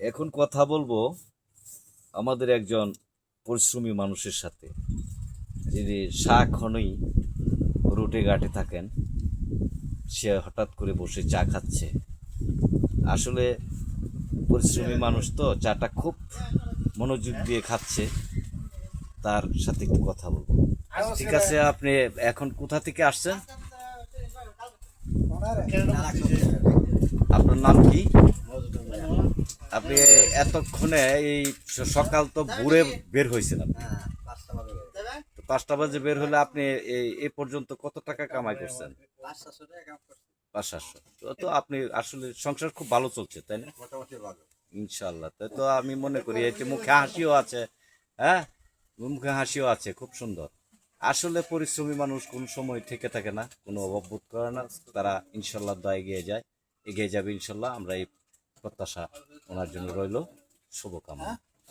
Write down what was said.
এখন কথা বলবো আমাদের একজন পরিশ্রমী মানুষের সাথে, যিনি সারাক্ষণই রুটে ঘাটে থাকেন। সে হঠাৎ করে বসে চা খাচ্ছে। আসলে পরিশ্রমী মানুষ তো চাটা খুব মনোযোগ দিয়ে খাচ্ছে। তার সাথে একটু কথা বলবো। ঠিক আছে, আপনি এখন কোথা থেকে আসছেন? আপনার নাম কি? আপনি এতক্ষণে এই সকাল তো ভোরে বের হয়েছেন আপনি। তো 5টা বাজে বের হলে আপনি এই পর্যন্ত কত টাকা কামাই করছেন? 500-700। তো আপনি আসলে সংসার খুব ভালো চলছে, তাই না? ইনশাল্লাহ। তাই তো আমি মনে করি এই যে মুখে হাসিও আছে। হ্যাঁ, মুখে হাসিও আছে, খুব সুন্দর। আসলে পরিশ্রমী মানুষ কোন সময় থেকে থাকে না, কোনো অভাব বোধ করে না। তারা ইনশাল্লাহ দা এগিয়ে যাবে ইনশাল্লাহ। আমরা এই প্রত্যাশা ওনার জন্য রইল। শুভকামনা।